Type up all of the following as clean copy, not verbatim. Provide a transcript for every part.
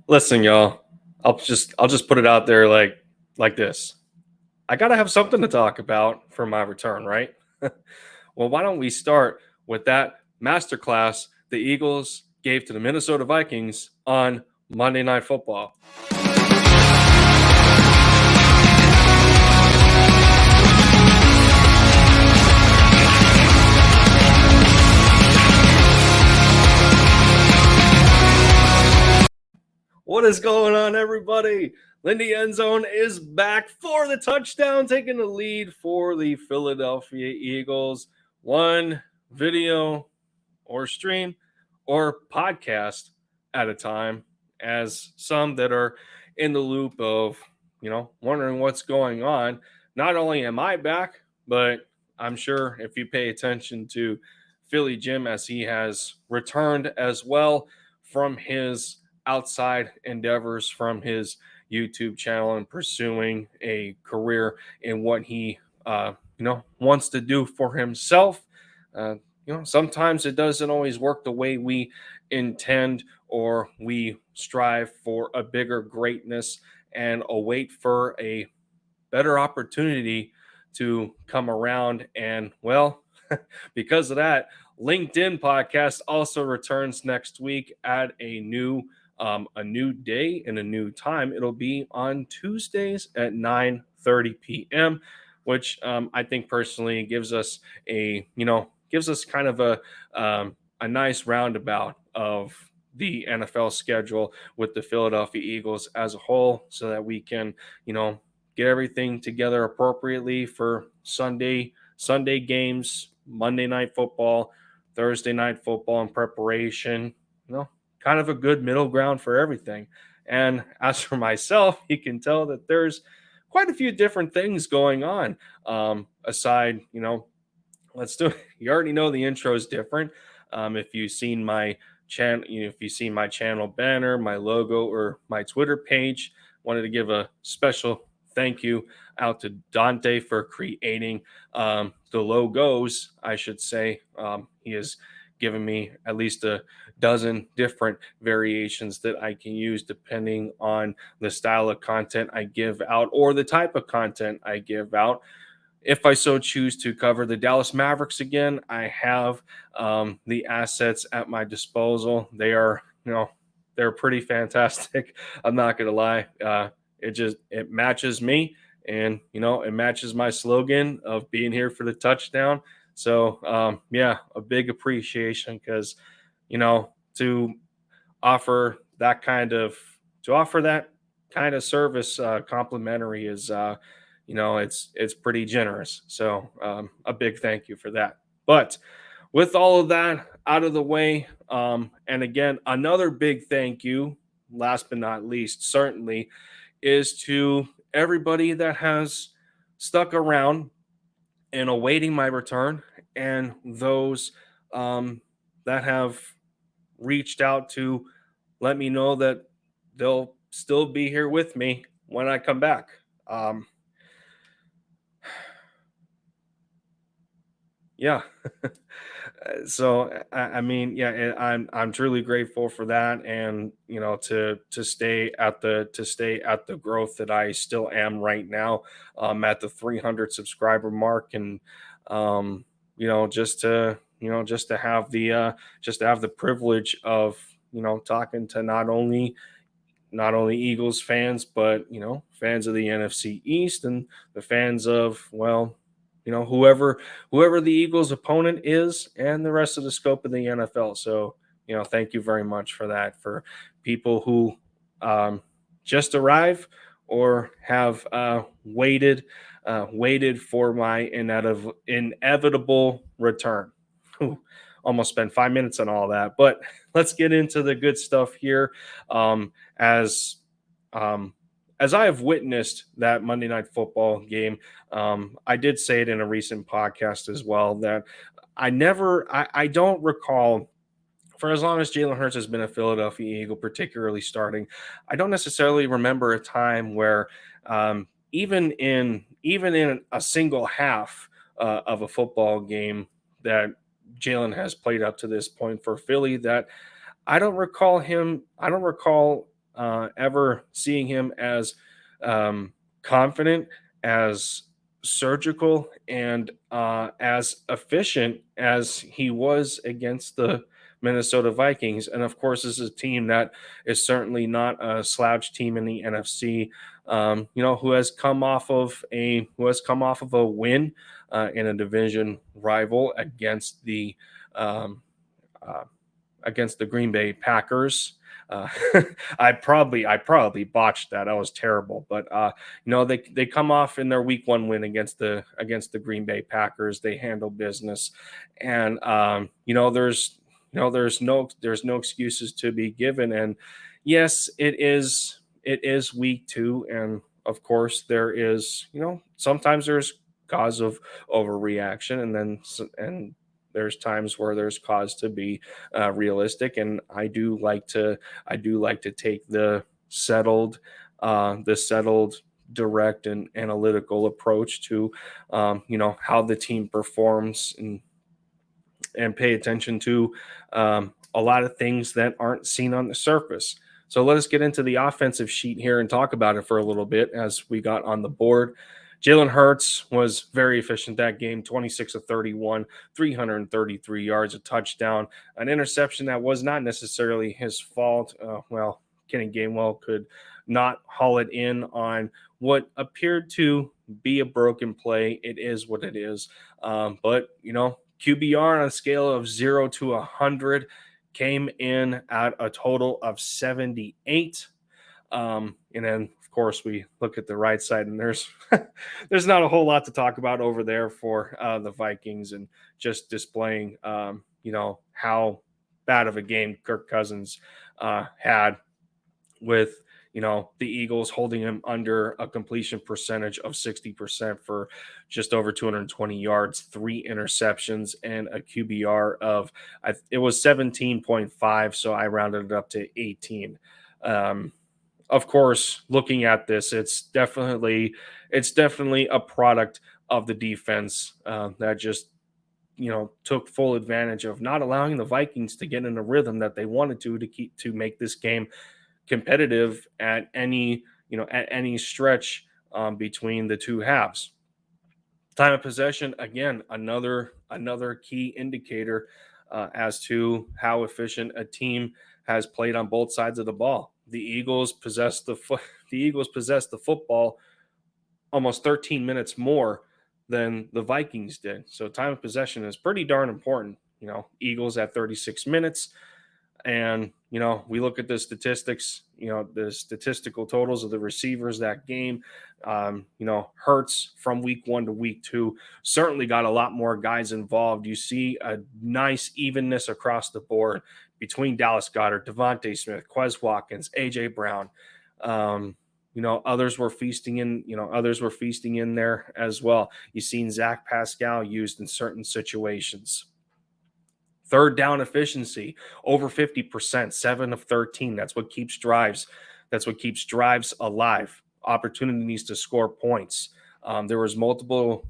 Listen, y'all. I'll just put it out there like this. I gotta have something to talk about for my return, right? Well, why don't we start with that masterclass the Eagles gave to the Minnesota Vikings on Monday Night Football? What is going on, everybody? Lindy Endzone is back for the touchdown, taking the lead for the Philadelphia Eagles. One video or stream or podcast at a time, as some that are in the loop of, wondering what's going on. Not only am I back, but I'm sure if you pay attention to Philly Jim, as he has returned as well from his outside endeavors, from his YouTube channel, and pursuing a career in what he wants to do for himself. uh, Sometimes it doesn't always work the way we intend, or we strive for a bigger greatness and await for a better opportunity to come around. And well, because of that, Linc'd In Podcast also returns next week at a new day and a new time. It'll be on Tuesdays at 9:30 p.m., which I think personally gives us kind of a nice roundabout of the NFL schedule with the Philadelphia Eagles as a whole, so that we can get everything together appropriately for Sunday games, Monday night football, Thursday night football in preparation. Kind of a good middle ground for everything. And as for myself, you can tell that there's quite a few different things going on. Aside, let's do it. You already know the intro is different. If you've seen my channel, if you've seen my channel banner, my logo, or my Twitter page, wanted to give a special thank you out to Dante for creating the logos, I should say. He has given me at least a dozen different variations that I can use depending on the style of content I give out, or the type of content I give out. If I so choose to cover the Dallas Mavericks again, I have the assets at my disposal. They are, they're pretty fantastic. I'm not gonna lie. It matches me, and it matches my slogan of being here for the touchdown. So yeah, a big appreciation, because to offer that kind of service complimentary is it's pretty generous. So a big thank you for that. But with all of that out of the way, and again, another big thank you, last but not least, certainly, is to everybody that has stuck around and awaiting my return, and those that have reached out to let me know that they'll still be here with me when I come back. Um, yeah. So I mean, yeah, I'm truly grateful for that, and to stay at the growth that I still am right now, at the 300 subscriber mark. And just to have the privilege of talking to not only Eagles fans, but fans of the NFC East, and the fans of, well, whoever the Eagles opponent is, and the rest of the scope of the NFL. So thank you very much for that. For people who just arrive, or have waited for my inevitable return. Whew, almost spent 5 minutes on all that, but let's get into the good stuff here. As um, as I have witnessed that Monday Night Football game, I did say it in a recent podcast as well, that I don't recall, for as long as Jalen Hurts has been a Philadelphia Eagle, particularly starting, I don't necessarily remember a time where, even in a single half of a football game that Jalen has played up to this point for Philly, that I don't recall him. I don't recall ever seeing him as confident, as surgical, and as efficient as he was against the Minnesota Vikings. And of course, this is a team that is certainly not a slouch team in the NFC. Who has come off of a win in a division rival um, uh, against the Green Bay Packers. Uh, I probably botched that. That was terrible. But they come off in their Week 1 win against the Green Bay Packers. They handle business, and there's no excuses to be given. And yes, it is Week 2, and of course there is sometimes there's cause of overreaction, and there's times where there's cause to be realistic. And I do like to take the settled direct and analytical approach to how the team performs, and pay attention to a lot of things that aren't seen on the surface. So let us get into the offensive sheet here and talk about it for a little bit as we got on the board. Jalen Hurts was very efficient that game, 26 of 31, 333 yards, a touchdown, an interception that was not necessarily his fault. Kenny Gainwell could not haul it in on what appeared to be a broken play. It is what it is. But QBR on a scale of 0 to 100 came in at a total of 78. And then, of course, we look at the right side, and there's there's not a whole lot to talk about over there for the Vikings, and just displaying, how bad of a game Kirk Cousins had, with the Eagles holding him under a completion percentage of 60% for just over 220 yards, 3 interceptions, and a QBR of it was 17.5, so I rounded it up to 18. Of course, looking at this, it's definitely a product of the defense that just took full advantage of not allowing the Vikings to get in a rhythm that they wanted to make this game competitive at any stretch between the two halves. Time of possession, again, another key indicator as to how efficient a team has played on both sides of the ball. The Eagles possessed the football almost 13 minutes more than the Vikings did. So time of possession is pretty darn important. Eagles at 36 minutes, and we look at the statistics, the statistical totals of the receivers that game. Hurts from Week 1 to Week 2 certainly got a lot more guys involved. You see a nice evenness across the board between Dallas Goedert, Devontae Smith, Quez Watkins, AJ Brown. Others were feasting in there as well. You've seen Zach Pascal used in certain situations. Third down efficiency, over 50%, 7 of 13. That's what keeps drives alive. Opportunities to score points. There was multiple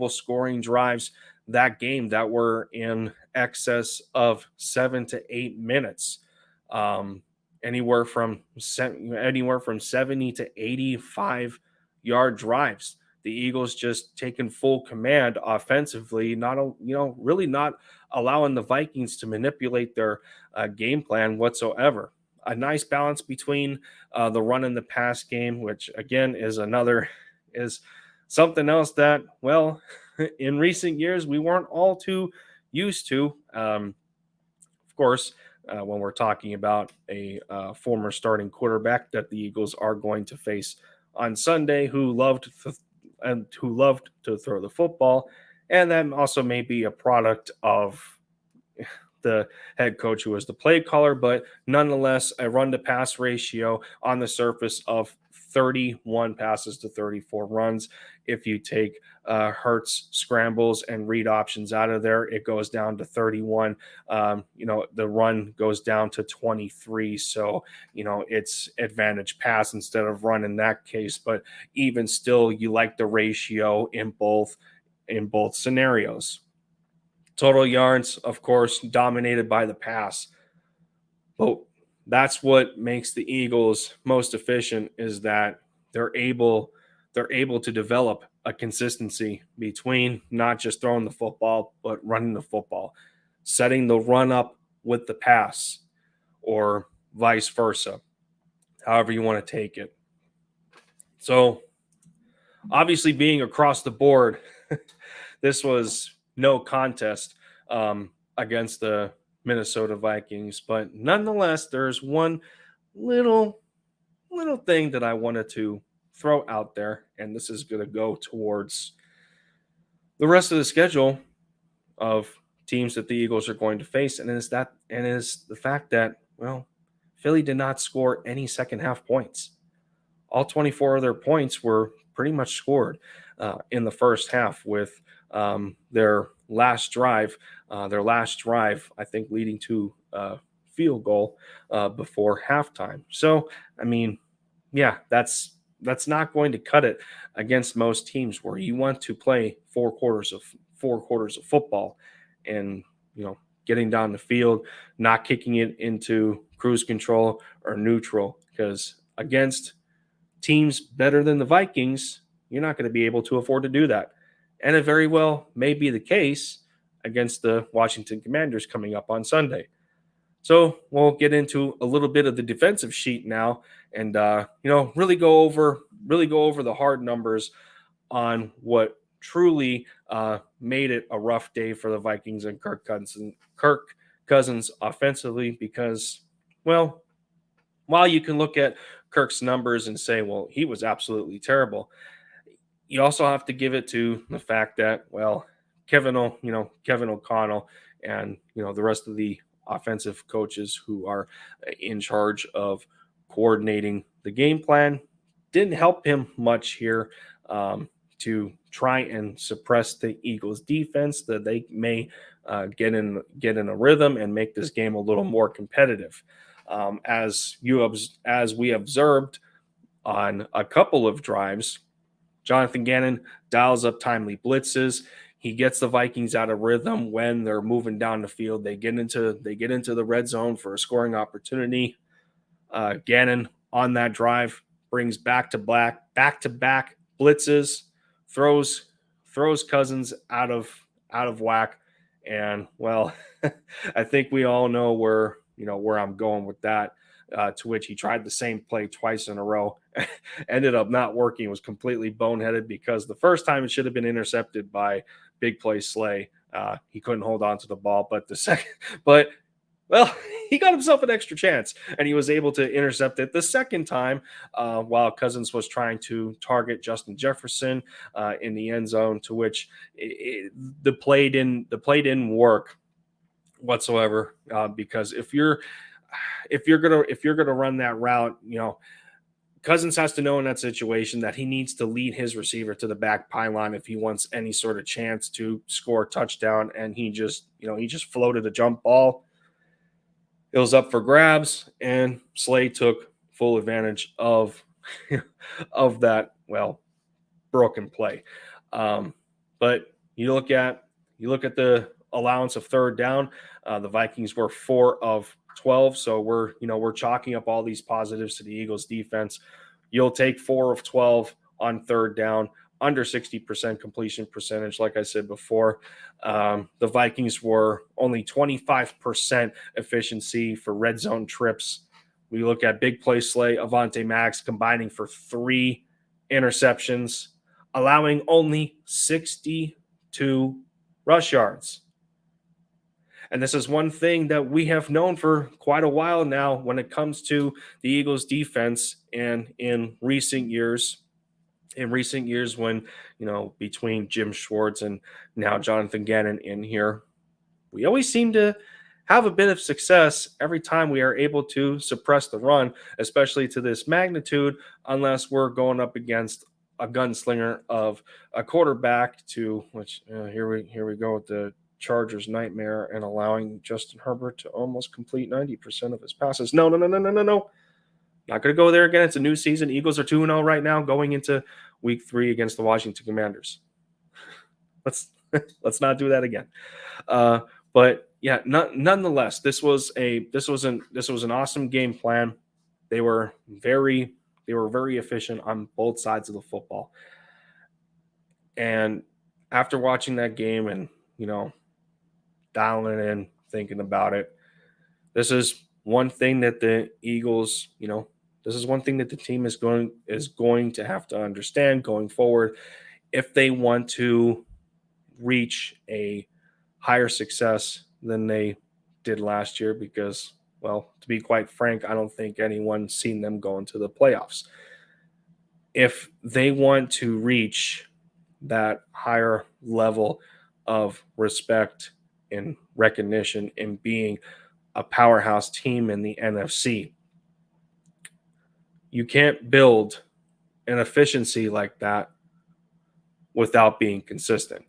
scoring drives that game that were in excess of 7 to 8 minutes. Anywhere from 70 to 85 yard drives. The Eagles just taking full command offensively, really not allowing the Vikings to manipulate their game plan whatsoever. A nice balance between the run and the pass game, which again is something else that, well, in recent years we weren't all too used to. Of course, when we're talking about a former starting quarterback that the Eagles are going to face on Sunday, who loved to throw the football, and that also may be a product of the head coach who was the play caller, but nonetheless, a run to pass ratio on the surface of 31 passes to 34 runs. If you take Hurts scrambles and read options out of there, it goes down to 31. The run goes down to 23. So, it's advantage pass instead of run in that case. But even still, you like the ratio in both scenarios. Total yards, of course, dominated by the pass. But that's what makes the Eagles most efficient, is that they're able they're able to develop a consistency between not just throwing the football but running the football, setting the run up with the pass, or vice versa, however you want to take it. So, obviously, being across the board, this was no contest against the Minnesota Vikings, but nonetheless, there's one little thing that I wanted to throw out there, and this is going to go towards the rest of the schedule of teams that the Eagles are going to face, and is the fact that, well, Philly did not score any second half points. All 24 of their points were pretty much scored in the first half, with their last drive, I think, leading to a field goal before halftime. So, I mean, yeah, that's not going to cut it against most teams, where you want to play four quarters of football, and getting down the field, not kicking it into cruise control or neutral, because against teams better than the Vikings, you're not going to be able to afford to do that. And it very well may be the case against the Washington Commanders coming up on Sunday. So we'll get into a little bit of the defensive sheet now, and really go over the hard numbers on what truly made it a rough day for the Vikings and Kirk Cousins offensively, because, well, while you can look at Kirk's numbers and say, well, he was absolutely terrible, you also have to give it to the fact that, well, Kevin O'Connell and the rest of the offensive coaches who are in charge of coordinating the game plan didn't help him much here, to try and suppress the Eagles defense, that they may get in a rhythm and make this game a little more competitive. As we observed on a couple of drives, Jonathan Gannon dials up timely blitzes. He gets the Vikings out of rhythm when they're moving down the field. They get into the red zone for a scoring opportunity. Gannon on that drive brings back to back blitzes, throws Cousins out of whack, and, well, I think we all know where I'm going with that. To which he tried the same play twice in a row, ended up not working. It was completely boneheaded, because the first time it should have been intercepted by Big Play Slay. He couldn't hold on to the ball, but the second, but well, he got himself an extra chance, and he was able to intercept it the second time, while Cousins was trying to target Justin Jefferson in the end zone. To which the play didn't work whatsoever, because if you're gonna run that route, Cousins has to know in that situation that he needs to lead his receiver to the back pylon if he wants any sort of chance to score a touchdown. And he just floated a jump ball. It was up for grabs, and Slay took full advantage of of that, well, broken play. But you look at the allowance of third down. The Vikings were 4 of 12, so we're chalking up all these positives to the Eagles defense. You'll take 4 of 12 on third down, under 60% completion percentage. Like I said before, the Vikings were only 25% efficiency for red zone trips. We look at Big Play Slay, Avonte Maddox combining for 3 interceptions, allowing only 62 rush yards. And this is one thing that we have known for quite a while now when it comes to the Eagles defense. And in recent years, when, between Jim Schwartz and now Jonathan Gannon in here, we always seem to have a bit of success every time we are able to suppress the run, especially to this magnitude, unless we're going up against a gunslinger of a quarterback, to which here we go with the Chargers nightmare, and allowing Justin Herbert to almost complete 90% of his passes. No. Not going to go there again. It's a new season. Eagles are 2-0 right now, going into week 3 against the Washington Commanders. Let's not do that again. But yeah, nonetheless, this was an awesome game plan. They were very they were very efficient on both sides of the football. And after watching that game and dialing it in, thinking about it, this is one thing that the Eagles, this is one thing that the team is going to have to understand going forward if they want to reach a higher success than they did last year. Because, well, to be quite frank, I don't think anyone's seen them go into the playoffs. If they want to reach that higher level of respect and recognition and being a powerhouse team in the NFC, you can't build an efficiency like that without being consistent.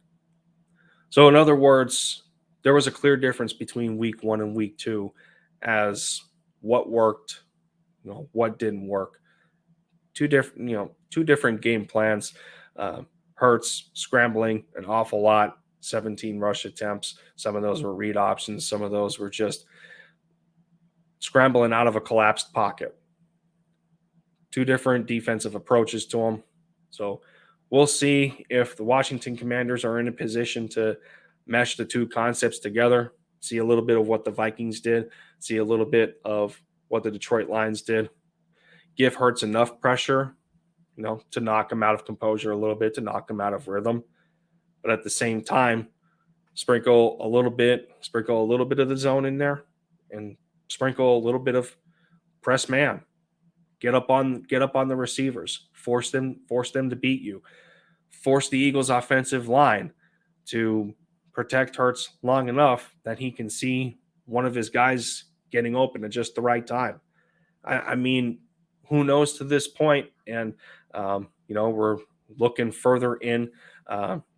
So, in other words, there was a clear difference between week 1 and week 2 as what worked, what didn't work. Two different game plans. Hurts scrambling an awful lot, 17 rush attempts. Some of those were read options. Some of those were just scrambling out of a collapsed pocket. Two different defensive approaches to them. So we'll see if the Washington Commanders are in a position to mesh the two concepts together, see a little bit of what the Vikings did, see a little bit of what the Detroit Lions did. Give Hurts enough pressure, to knock him out of composure a little bit, to knock him out of rhythm. But at the same time, sprinkle a little bit of the zone in there, and sprinkle a little bit of press man. Get up on the receivers. Force them to beat you. Force the Eagles' offensive line to protect Hurts long enough that he can see one of his guys getting open at just the right time. I mean, who knows to this point? And we're looking further in.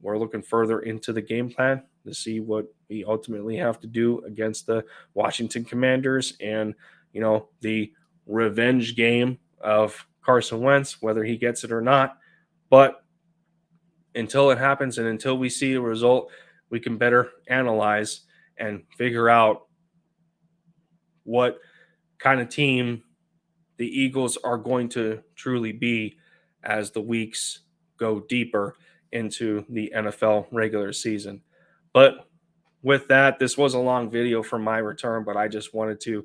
We're looking further into the game plan to see what we ultimately have to do against the Washington Commanders and the revenge game of Carson Wentz, whether he gets it or not. But until it happens and until we see a result, we can better analyze and figure out what kind of team the Eagles are going to truly be as the weeks go deeper into the NFL regular season. But with that, this was a long video for my return, but I just wanted to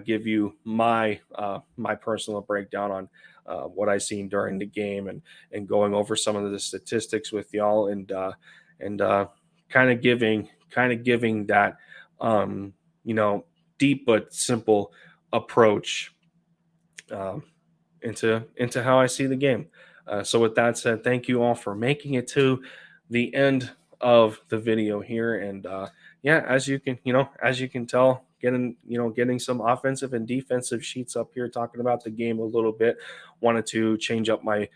give you my personal breakdown on what I seen during the game and going over some of the statistics with y'all and kind of giving that deep but simple approach into how I see the game. So with that said, thank you all for making it to the end of the video here. And as you can tell, getting some offensive and defensive sheets up here, talking about the game a little bit. Wanted to change up my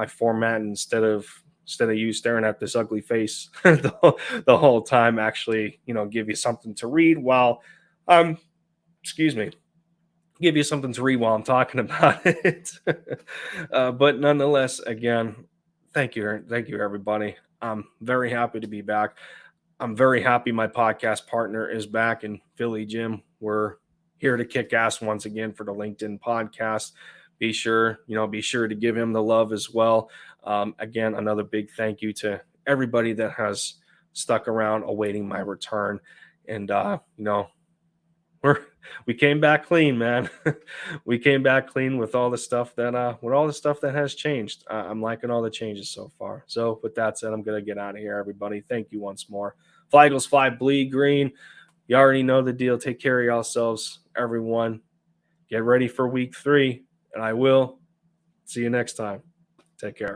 format instead of you staring at this ugly face the whole time. Actually, give you something to read while give you something to read while I'm talking about it. But nonetheless, again, thank you everybody. I'm very happy to be back. I'm very happy my podcast partner is back in Philly, Jim. We're here to kick ass once again for the Linc'd In Podcast. Be sure to give him the love as well. Again, another big thank you to everybody that has stuck around awaiting my return. And we came back clean, man. We came back clean with all the stuff that has changed. I'm liking all the changes so far. So with that said, I'm gonna get out of here, everybody. Thank you once more. Fly Eagles fly, bleed green. You already know the deal. Take care of yourselves, everyone. Get ready for week 3, and I will see you next time. Take care.